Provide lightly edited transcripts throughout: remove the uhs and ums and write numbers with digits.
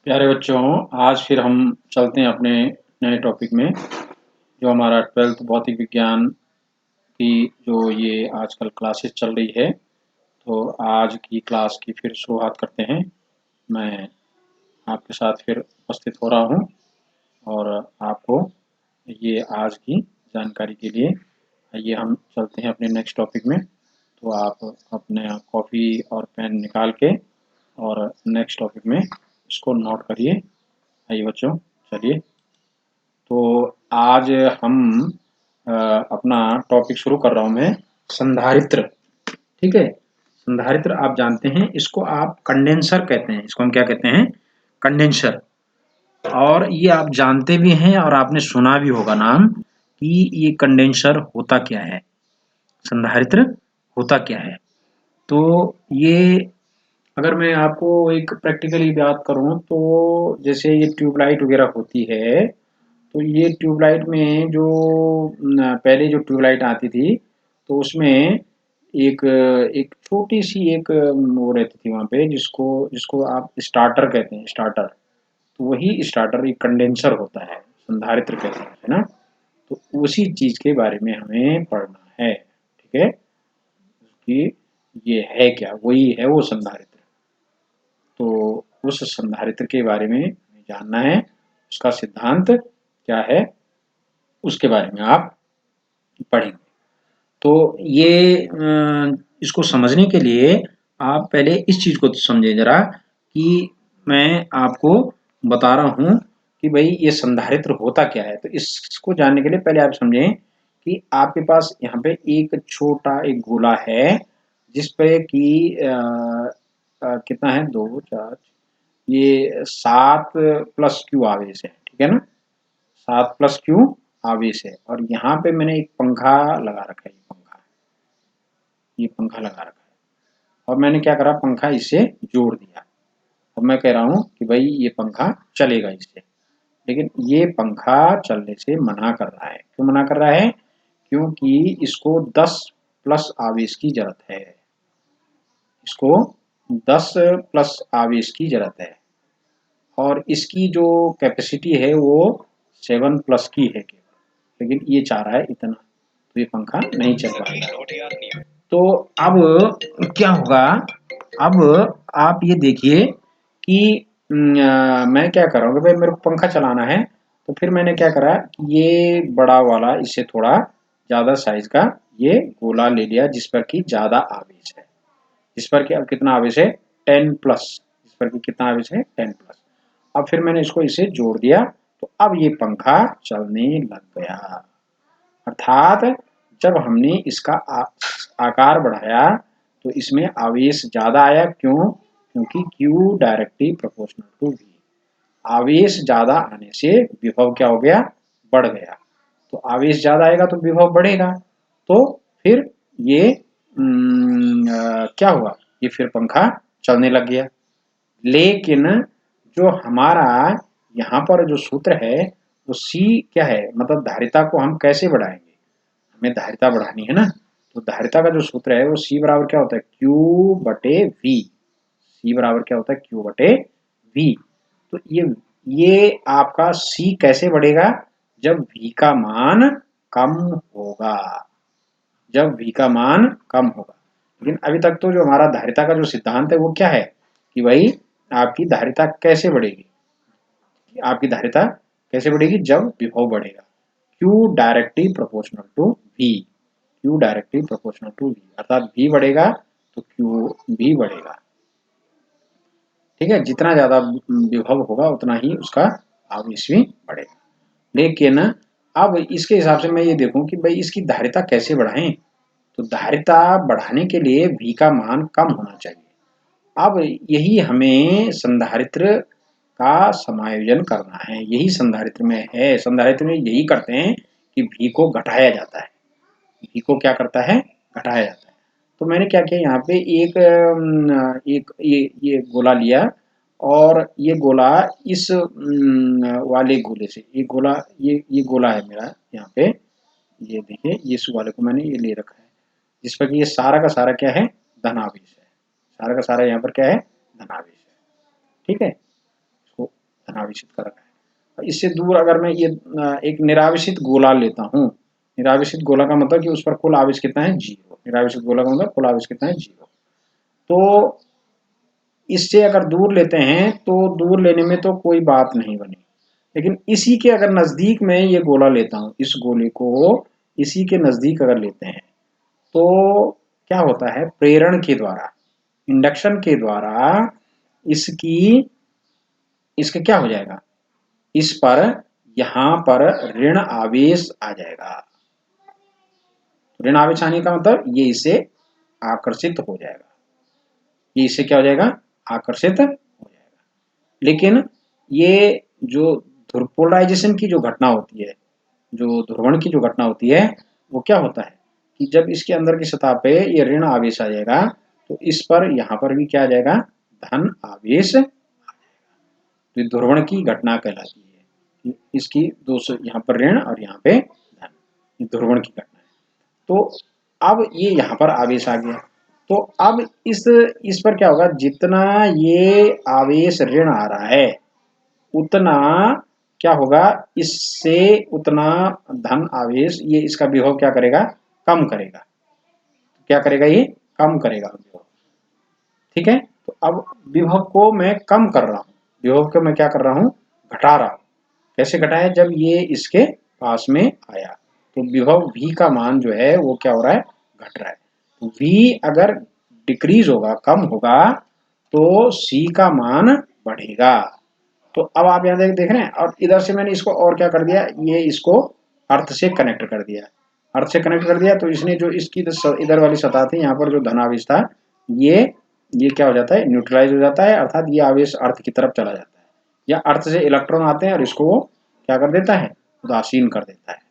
प्यारे बच्चों, आज फिर हम चलते हैं अपने नए टॉपिक में, जो हमारा 12th भौतिक विज्ञान की जो ये आजकल क्लासेस चल रही है। तो आज की क्लास की फिर शुरुआत करते हैं। मैं आपके साथ फिर उपस्थित हो रहा हूँ और आपको ये आज की जानकारी के लिए आइए हम चलते हैं अपने नेक्स्ट टॉपिक में। तो आप अपने कॉपी और पेन निकाल के और नेक्स्ट टॉपिक में इसको नोट करिए। आइए बच्चों, चलिए। तो आज हम अपना टॉपिक शुरू कर रहा हूँ मैं, संधारित्र। ठीक है, संधारित्र आप जानते हैं, इसको आप कंडेंसर कहते हैं। इसको हम क्या कहते हैं? कंडेंसर। और ये आप जानते भी हैं और आपने सुना भी होगा नाम, कि ये कंडेंसर होता क्या है, संधारित्र होता क्या है। तो ये अगर मैं आपको एक प्रैक्टिकली बात करूं, तो जैसे ये ट्यूबलाइट वगैरह होती है, तो ये ट्यूबलाइट में जो पहले जो ट्यूबलाइट आती थी, तो उसमें एक एक छोटी सी एक वो रहती थी वहाँ पे, जिसको जिसको आप स्टार्टर कहते हैं, स्टार्टर। तो वही स्टार्टर एक कंडेंसर होता है, संधारित्र कहते हैं, है ना। तो उसी चीज के बारे में हमें पढ़ना है। ठीक है, कि ये है क्या, वही है वो संधारित्र। तो उस संधारित्र के बारे में जानना है, उसका सिद्धांत क्या है, उसके बारे में आप पढ़ेंगे। तो ये इसको समझने के लिए आप पहले इस चीज को समझें जरा, कि मैं आपको बता रहा हूं कि भाई ये संधारित्र होता क्या है। तो इसको जानने के लिए पहले आप समझें कि आपके पास यहाँ पे एक छोटा एक गोला है, जिस पे कि कितना है, 2 4, ये 7+Q आवेश है। ठीक है ना, 7+Q आवेश है। और यहाँ पे मैंने एक पंखा लगा रखा है, ये पंखा लगा रखा है। और मैंने क्या करा, पंखा इससे जोड़ दिया। अब मैं कह रहा हूँ कि भाई ये पंखा चलेगा इससे, लेकिन ये पंखा चलने से मना कर रहा है। क्यों मना कर रहा है? क्योंकि इसको 10+ आवेश की जरूरत है। इसको 10+ आवेश की जरूरत है, और इसकी जो कैपेसिटी है वो 7+ की है केवल, लेकिन ये चाह रहा है इतना, तो ये पंखा नहीं चल पाएगा। तो अब क्या होगा, अब आप ये देखिए कि मैं क्या कर रहा हूँ कि भाई मेरे को पंखा चलाना है। तो फिर मैंने क्या करा कि ये बड़ा वाला, इससे थोड़ा ज़्यादा साइज का ये गोला ले लिया, जिस पर कि ज़्यादा आवेश है। जिस पर कि अब कितना आवेश है, 10+। जिस पर कि कितना आवेश है, 10+। अब फिर मैंने इसको इसे जोड़ दिया, तो अब ये पंखा चलने लग गया। अर्थात जब हमने इसका आकार बढ़ाया, तो इसमें आवेश ज्यादा आया। क्यों? क्योंकि Q directly proportional to V। आवेश ज्यादा आने से विभव क्या हो गया, बढ़ गया। तो आवेश ज्यादा आएगा तो विभव बढ़ेगा। तो फिर ये क्या हुआ, ये फिर पंखा चलने लग गया। लेकिन जो हमारा यहाँ पर जो सूत्र है, वो C क्या है, मतलब धारिता को हम कैसे बढ़ाएंगे, हमें धारिता बढ़ानी है ना। तो धारिता का जो सूत्र है वो C बराबर क्या होता है, Q/V। C बराबर क्या होता है, Q/V। तो ये आपका C कैसे बढ़ेगा, जब V का मान कम होगा, जब V का मान कम होगा। लेकिन अभी तक तो जो हमारा धारिता का जो सिद्धांत है वो क्या है, कि भाई आपकी धारिता कैसे बढ़ेगी, आपकी धारिता कैसे बढ़ेगी, जब विभव बढ़ेगा। Q directly proportional to V। Q directly proportional to V, अर्थात V बढ़ेगा तो Q भी बढ़ेगा। ठीक है, जितना ज्यादा विभव होगा उतना ही उसका आवेश भी बढ़ेगा। लेकिन अब इसके हिसाब से मैं ये देखूं कि भाई इसकी धारिता कैसे बढ़ाएं। तो धारिता बढ़ाने के लिए V का मान कम होना चाहिए। अब यही हमें संधारित्र का समायोजन करना है, यही संधारित्र में है। संधारित्र में यही करते हैं कि V को घटाया जाता है। V को क्या करता है, घटाया जाता है। तो मैंने क्या किया, यहाँ पे एक ये गोला लिया, और ये गोला इस वाले गोले से, ये गोला, ये गोला है मेरा यहाँ पे। ये देखिए, ये इस वाले को मैंने ये ले रखा है, जिस पर कि ये सारा का सारा क्या है, धनावेश है। सारा का सारा यहाँ पर क्या है, धनावेश है। ठीक है, इसको धनावेशित कर रखा है। इससे दूर अगर मैं ये एक निरावेशित गोला लेता हूँ, निरावेशित गोला का मतलब कि उस पर कुल आवेश कितना है, 0। निरावेशित गोला का मतलब कुल आवेश कितना है, 0। तो इससे अगर दूर लेते हैं तो दूर लेने में तो कोई बात नहीं बनी, लेकिन इसी के अगर नजदीक में ये गोला लेता हूँ, इस गोले को इसी के नजदीक अगर लेते हैं तो क्या होता है, प्रेरण के द्वारा, इंडक्शन के द्वारा इसके क्या हो जाएगा, इस पर यहां पर ऋण आवेश आ जाएगा। ऋण आवेश आने का मतलब ये इसे आकर्षित हो जाएगा, ये इससे क्या हो जाएगा, आकर्षित हो जाएगा। लेकिन ये जो ध्रुवपोलराइजेशन की जो घटना होती है, जो ध्रुवण की जो घटना होती है, वो क्या होता है कि जब इसके अंदर की सतह पे ये ऋण आवेश आ जाएगा तो इस पर यहाँ पर भी क्या आ जाएगा, धन आवेश आ जाएगा। तो ये ध्रुवण की घटना कहलाती है। इसकी 200 यहाँ पर ऋण और यहाँ पे धन, ये ध्रुवण की घटना है। तो अब ये यहाँ पर आवेश आ गया, तो अब इस पर क्या होगा, जितना ये आवेश ऋण आ रहा है उतना क्या होगा, इससे उतना धन आवेश ये इसका विभव क्या करेगा, कम करेगा। क्या करेगा, ये कम करेगा विभव। ठीक है, तो अब विभव को मैं कम कर रहा हूँ, विभव को मैं क्या कर रहा हूँ, घटा रहा हूँ। कैसे घटाया, जब ये इसके पास में आया तो विभव v का मान जो है वो क्या हो रहा है, घट रहा है। तो v अगर डिक्रीज होगा, कम होगा, तो c का मान बढ़ेगा। तो अब आप यहाँ देख रहे हैं, और इधर से मैंने इसको और क्या कर दिया, ये इसको अर्थ से कनेक्ट कर दिया, अर्थ से कनेक्ट कर दिया। तो इसने जो इसकी इधर वाली सतह थी, यहाँ पर जो धनावेश था, ये क्या हो जाता है, न्यूट्रलाइज हो जाता है, अर्थात ये आवेश अर्थ की तरफ चला जाता है, या अर्थ से इलेक्ट्रॉन आते हैं और इसको वो क्या कर देता है, उदासीन कर देता है।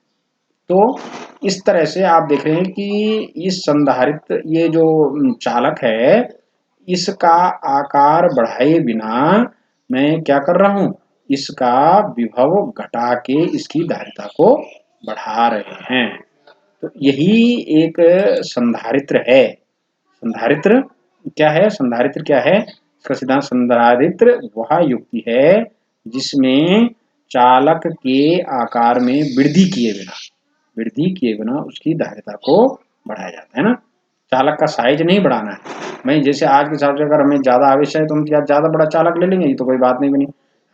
तो इस तरह से आप देख रहे हैं कि इस संधारित्र, ये जो चालक है, इसका आकार बढ़ाए बिना मैं क्या कर रहा हूं, इसका विभव घटा के इसकी धारिता को बढ़ा रहे हैं। तो यही एक संधारित्र है। संधारित्र क्या है, संधारित्र क्या है, इसका सिद्धांत, संधारित्र वह युक्ति है जिसमें चालक के आकार में वृद्धि किए बिना उसकी धारिता को बढ़ाया जाता है ना। चालक का साइज नहीं बढ़ाना है, भाई जैसे आज के हिसाब से अगर हमें ज्यादा आवेश है तो हम ज्यादा बड़ा चालक ले लेंगे, ये तो कोई बात नहीं बनी।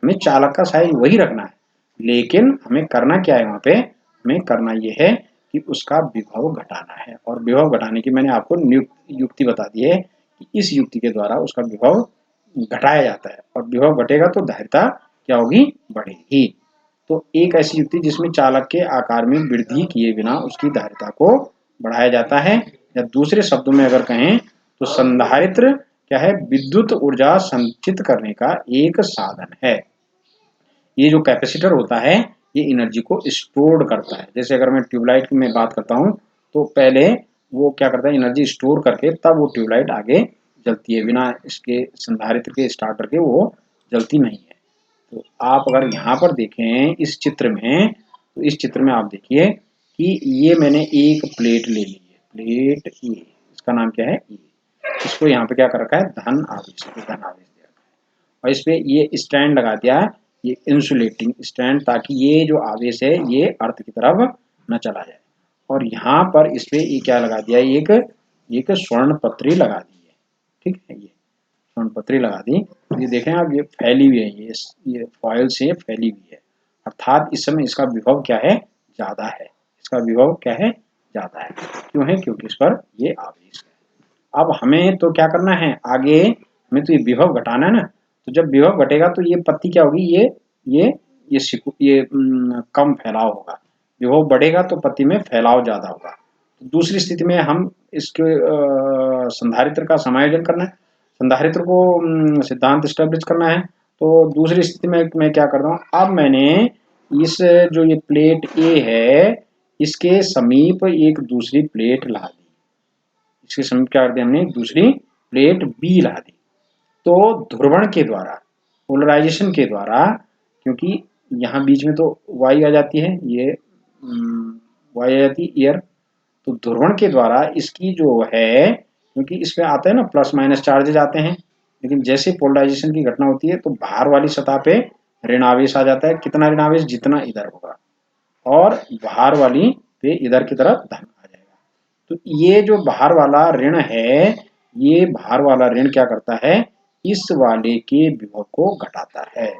हमें चालक का साइज वही रखना है, लेकिन हमें करना क्या है, वहां पे हमें करना ये है कि उसका विभव घटाना है। और विभव घटाने की मैंने आपको युक्ति बता दी है कि इस युक्ति के द्वारा उसका विभव घटाया जाता है, और विभव घटेगा तो धारिता क्या होगी, बढ़ेगी। तो एक ऐसी युक्ति जिसमें चालक के आकार में वृद्धि किए बिना उसकी धारिता को बढ़ाया जाता है, या दूसरे शब्दों में अगर कहें तो संधारित्र क्या है, विद्युत ऊर्जा संचित करने का एक साधन है। ये जो कैपेसिटर होता है ये एनर्जी को स्टोर करता है। जैसे अगर मैं ट्यूबलाइट की मैं बात करता हूँ तो पहले वो क्या करता है, एनर्जी स्टोर करके तब वो ट्यूबलाइट आगे जलती है, बिना इसके संधारित्र के स्टार्टर के वो जलती नहीं है। तो आप अगर यहाँ पर देखें इस चित्र में, तो इस चित्र में आप देखिए कि ये मैंने एक प्लेट ले ली है, प्लेट ए, इसका नाम क्या है ए। इसको यहाँ पे क्या कर रखा है, धन आवेश दे रखा है, और इस पे ये स्टैंड लगा दिया है, ये इंसुलेटिंग स्टैंड, ताकि ये जो आवेश है ये अर्थ की तरफ न चला जाए। और यहाँ पर इस पे ये क्या लगा दिया, एक स्वर्ण पत्री लगा दी है। ठीक है, ये स्वर्ण पत्री लगा दी। ये देखें आप, ये फैली हुई है, ये फॉइल से फैली हुई है, अर्थात इस समय इसका विभव क्या है, ज्यादा है। इसका विभव क्या है, ज्यादा है। क्यों है, क्योंकि इस पर ये आवेश है। अब हमें तो क्या करना है, आगे हमें तो ये विभव घटाना है ना। तो जब विभव घटेगा तो ये पत्ती क्या होगी, ये कम फैलाव होगा। विभव बढ़ेगा तो पत्ती में फैलाव ज्यादा होगा। तो दूसरी स्थिति में हम इसके संधारित्र का समायोजन करना है, संधारित्र को सिद्धांत स्टैब्लिश करना है। तो दूसरी स्थिति में मैं क्या कर रहा हूँ, अब मैंने इस जो ये प्लेट ए है इसके समीप एक दूसरी प्लेट ला दी, इसके समीप क्या कर दिया हमने, एक दूसरी प्लेट बी ला दी। तो ध्रुवण के द्वारा, पोलराइजेशन के द्वारा, क्योंकि यहाँ बीच में तो वायु आ जाती है, ये वायु आ जाती है एयर, तो ध्रुवण के द्वारा इसकी जो है, क्योंकि इसमें आता है ना प्लस माइनस चार्जेज आते हैं, लेकिन जैसे पोलराइजेशन की घटना होती है तो बाहर वाली सतह पे ऋण आवेश आ जाता है। कितना ऋण आवेश? जितना इधर होगा, और बाहर वाली पे इधर की तरफ धन आ जाएगा। तो ये जो बाहर वाला ऋण है, ये बाहर वाला ऋण क्या करता है? इस वाले के विभव को घटाता है।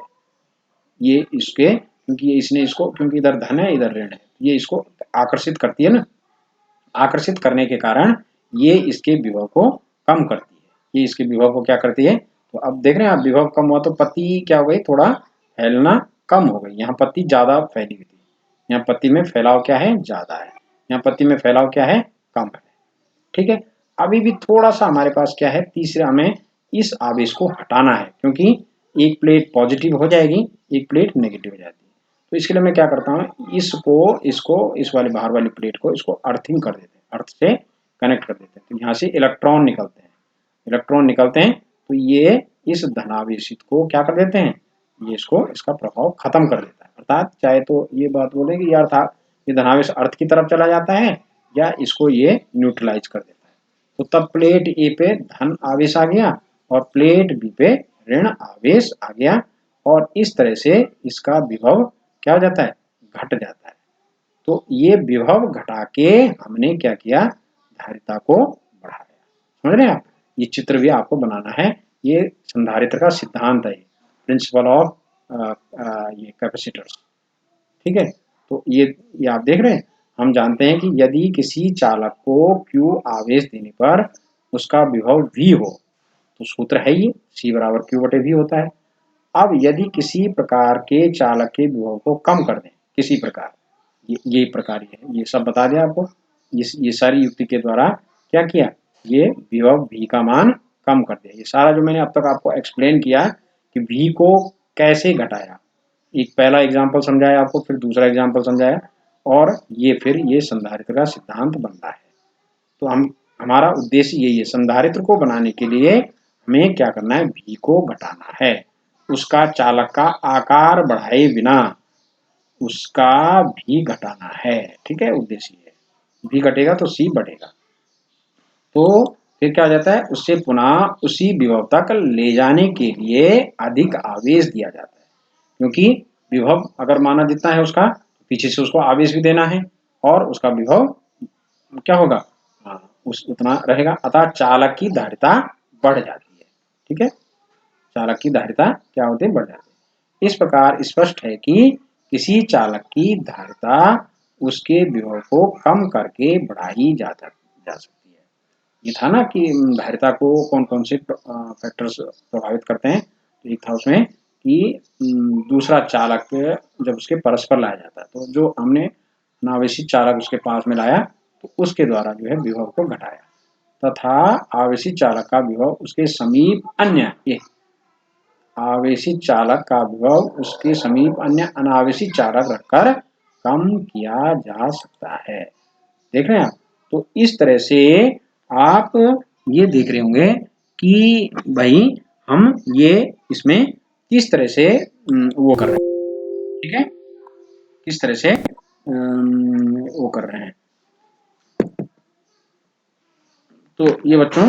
ये इसके, क्योंकि इसने इसको, क्योंकि इधर धन है इधर ऋण है, ये इसको आकर्षित करती है ना। आकर्षित करने के कारण ये इसके विभव को कम करती है। ये इसके विभव को क्या करती है? तो अब देख रहे हैं आप, विभव कम हुआ तो पत्ती क्या हो गई? थोड़ा फैलना कम हो गई। यहाँ पत्ती ज्यादा फैली हुई थी, यहाँ पत्ती में फैलाव क्या है? ज्यादा है। यहाँ पत्ती में फैलाव क्या है? कम है। ठीक है। अभी भी थोड़ा सा हमारे पास क्या है? तीसरा हमें इस आवेश को हटाना है, क्योंकि एक प्लेट पॉजिटिव हो जाएगी, एक प्लेट नेगेटिव हो जाती है। तो इसके लिए मैं क्या करता हूँ? इसको इस वाले बाहर वाली प्लेट को इसको अर्थिंग कर देते हैं, अर्थ से कनेक्ट कर देते हैं। तो यहाँ से इलेक्ट्रॉन निकलते हैं, इलेक्ट्रॉन निकलते हैं, तो ये इस धनावेशित को क्या कर देते हैं? ये इसको, इसका प्रभाव खत्म कर देता है। अर्थात चाहे तो ये बात बोले कि यार था ये धनावेश अर्थ की तरफ चला जाता है, या इसको ये न्यूट्रलाइज कर देता है। तो तब प्लेट ए पे धन आवेश आ गया और प्लेट बी पे ऋण आवेश आ गया, और इस तरह से इसका विभव क्या हो जाता है? घट जाता है। तो ये विभव घटा के हमने क्या किया? धारिता को बढ़ाया। समझ रहे हैं आप? ये चित्र भी आपको बनाना है। ये संधारित्र का सिद्धांत है, प्रिंसिपल ऑफ ये कैपेसिटर्स। ठीक है। तो ये आप देख रहे हैं, हम जानते हैं कि यदि किसी चालक को Q आवेश देने पर उसका विभव V हो, तो सूत्र है ये C बराबर Q बटे V होता है। अब यदि किसी प्रकार के चालक के विभव को कम कर दें, किसी प्रकार, ये प्रकार है, ये सब बता दिया आपको। ये सारी युक्ति के द्वारा क्या किया? ये विभव V का मान कम कर दिया। ये सारा जो मैंने अब तक आपको एक्सप्लेन किया कि V को कैसे घटाया, एक पहला एग्जाम्पल समझाया आपको, फिर दूसरा एग्जाम्पल समझाया, और ये फिर ये संधारित्र का सिद्धांत बनता है। तो हमारा उद्देश्य यही है, संधारित्र को बनाने के लिए हमें क्या करना है? V को घटाना है। उसका चालक का आकार बढ़ाए बिना उसका भी घटाना है। ठीक है, उद्देश्य है। V घटेगा तो C बढ़ेगा। तो फिर क्या हो जाता है? उससे पुनः उसी विभव तक ले जाने के लिए अधिक आवेश दिया जाता है, क्योंकि विभव अगर माना जितना है उसका, पीछे से उसको आवेश भी देना है, और उसका विभव क्या होगा? हाँ, उतना रहेगा। अतः चालक की धारिता बढ़ जाती है। ठीक है, चालक की धारिता क्या होती है? बढ़ जाती है। इस प्रकार स्पष्ट है कि किसी चालक की धारिता उसके विभव को कम करके बढ़ाई जा सकती है। ये था ना कि धारिता को कौन कौन से फैक्टर्स प्रभावित करते हैं। तो एक था उसमें कि दूसरा चालक जब उसके परस्पर लाया जाता है, तो जो हमने अनावेशित चालक उसके पास में लाया, तो उसके द्वारा जो है विभव को घटाया, तथा आवेशित चालक का विभव उसके समीप अन्य, ये आवेशित चालक का विभव उसके समीप अन्य अनावेशित चालक रखकर कम किया जा सकता है। देख रहे हैं आप? तो इस तरह से आप ये देख रहे होंगे कि भाई हम ये इसमें किस तरह से वो कर रहे हैं। ठीक है, किस तरह से वो कर रहे हैं। तो ये बच्चों,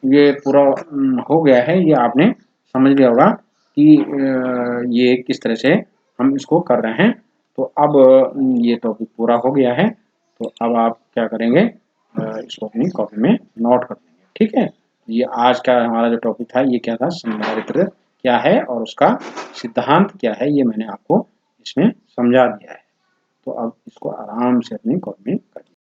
ये पूरा हो गया है। ये आपने समझ लिया होगा कि ये किस तरह से हम इसको कर रहे हैं। तो अब ये टॉपिक पूरा हो गया है। तो अब आप क्या करेंगे? इसको अपनी कॉपी में नोट कर देंगे। ठीक है, ये आज का हमारा जो टॉपिक था ये क्या था? संधारित्र क्या है और उसका सिद्धांत क्या है, ये मैंने आपको इसमें समझा दिया है। तो अब इसको आराम से अपनी कॉपी में कर